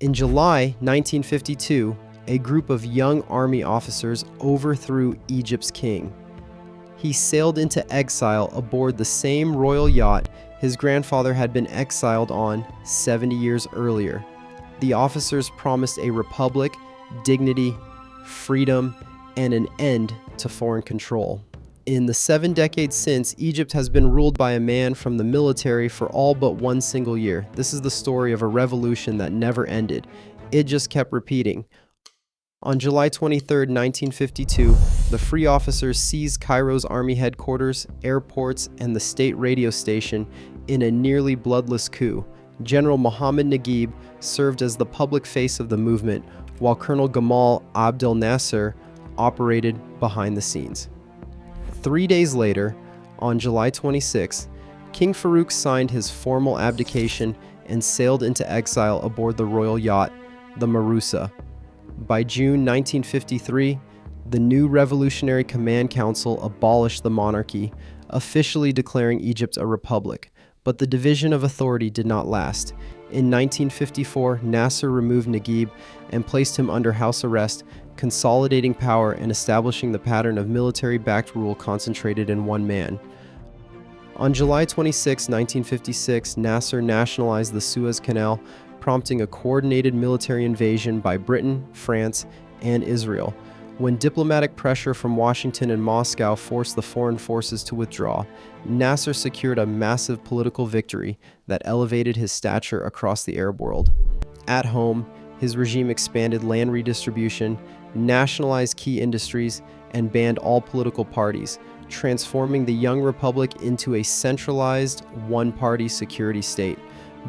In July 1952, a group of young army officers overthrew Egypt's king. He sailed into exile aboard the same royal yacht his grandfather had been exiled on 70 years earlier. The officers promised a republic, dignity, freedom, and an end to foreign control. In the 7 decades since, Egypt has been ruled by a man from the military for all but one single year. This is the story of a revolution that never ended. It just kept repeating. On July 23, 1952, the Free Officers seized Cairo's army headquarters, airports, and the state radio station in a nearly bloodless coup. General Mohammed Naguib served as the public face of the movement, while Colonel Gamal Abdel Nasser operated behind the scenes. 3 days later, on July 26, King Farouk signed his formal abdication and sailed into exile aboard the royal yacht, the Marusa. By June 1953, the new Revolutionary Command Council abolished the monarchy, officially declaring Egypt a republic. But the division of authority did not last. In 1954, Nasser removed Naguib and placed him under house arrest, consolidating power and establishing the pattern of military-backed rule concentrated in one man. On July 26, 1956, Nasser nationalized the Suez Canal, prompting a coordinated military invasion by Britain, France, and Israel. When diplomatic pressure from Washington and Moscow forced the foreign forces to withdraw, Nasser secured a massive political victory that elevated his stature across the Arab world. At home, his regime expanded land redistribution, nationalized key industries, and banned all political parties, transforming the young republic into a centralized, one-party security state.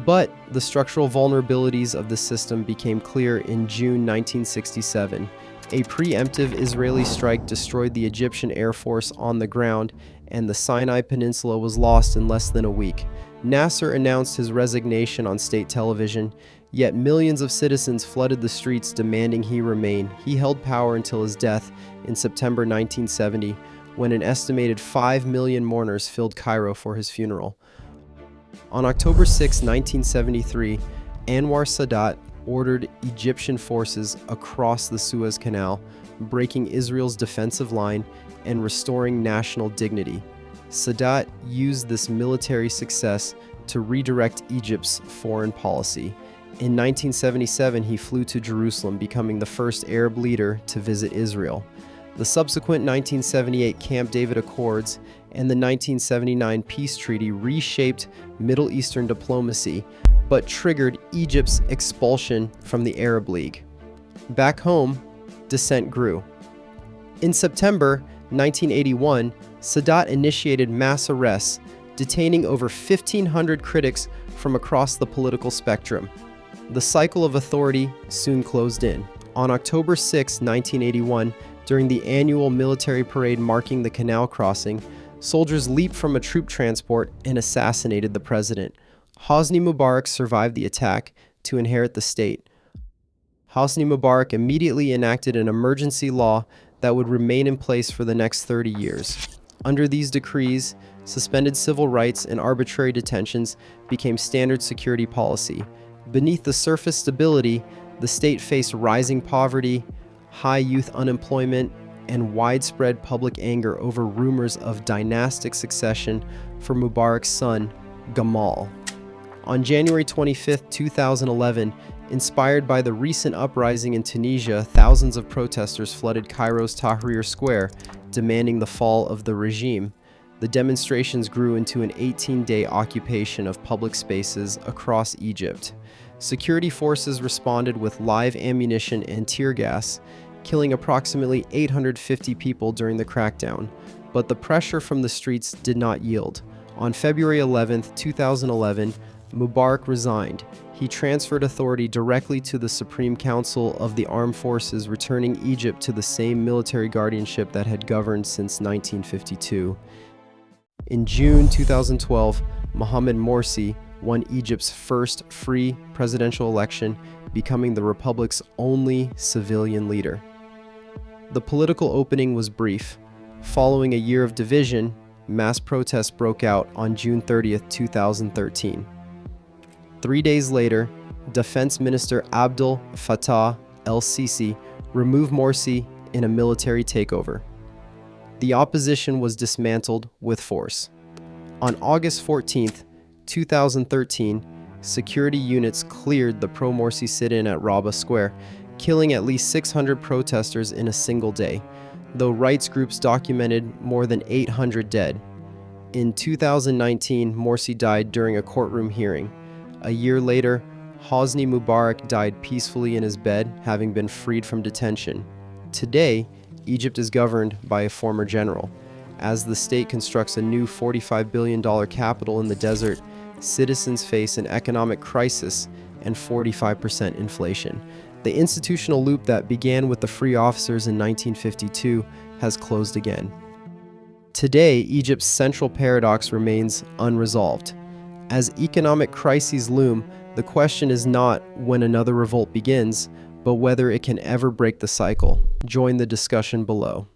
But the structural vulnerabilities of the system became clear in June 1967. A preemptive Israeli strike destroyed the Egyptian Air Force on the ground, and the Sinai Peninsula was lost in less than a week. Nasser announced his resignation on state television, yet millions of citizens flooded the streets demanding he remain. He held power until his death in September 1970, when an estimated 5 million mourners filled Cairo for his funeral. On October 6, 1973, Anwar Sadat ordered Egyptian forces across the Suez Canal, breaking Israel's defensive line and restoring national dignity. Sadat used this military success to redirect Egypt's foreign policy. In 1977, he flew to Jerusalem, becoming the first Arab leader to visit Israel. The subsequent 1978 Camp David Accords and the 1979 peace treaty reshaped Middle Eastern diplomacy, but triggered Egypt's expulsion from the Arab League. Back home, dissent grew. In September 1981, Sadat initiated mass arrests, detaining over 1,500 critics from across the political spectrum. The cycle of authority soon closed in. On October 6, 1981, during the annual military parade marking the canal crossing, soldiers leaped from a troop transport and assassinated the president. Hosni Mubarak survived the attack to inherit the state. Hosni Mubarak immediately enacted an emergency law that would remain in place for the next 30 years. Under these decrees, suspended civil rights and arbitrary detentions became standard security policy. Beneath the surface stability, the state faced rising poverty, high youth unemployment, and widespread public anger over rumors of dynastic succession for Mubarak's son, Gamal. On January 25, 2011, inspired by the recent uprising in Tunisia, thousands of protesters flooded Cairo's Tahrir Square, demanding the fall of the regime. The demonstrations grew into an 18-day occupation of public spaces across Egypt. Security forces responded with live ammunition and tear gas, killing approximately 850 people during the crackdown. But the pressure from the streets did not yield. On February 11, 2011, Mubarak resigned. He transferred authority directly to the Supreme Council of the Armed Forces, returning Egypt to the same military guardianship that had governed since 1952. In June 2012, Mohamed Morsi won Egypt's first free presidential election, becoming the republic's only civilian leader. The political opening was brief. Following a year of division, mass protests broke out on June 30, 2013. 3 days later, Defense Minister Abdel Fattah el-Sisi removed Morsi in a military takeover. The opposition was dismantled with force. On August 14, 2013, security units cleared the pro-Morsi sit-in at Rabaa Square, killing at least 600 protesters in a single day, though rights groups documented more than 800 dead. In 2019, Morsi died during a courtroom hearing. A year later, Hosni Mubarak died peacefully in his bed, having been freed from detention. Today, Egypt is governed by a former general. As the state constructs a new $45 billion capital in the desert, citizens face an economic crisis and 45% inflation. The institutional loop that began with the free officers in 1952 has closed again. Today, Egypt's central paradox remains unresolved. As economic crises loom, the question is not when another revolt begins, but whether it can ever break the cycle. Join the discussion below.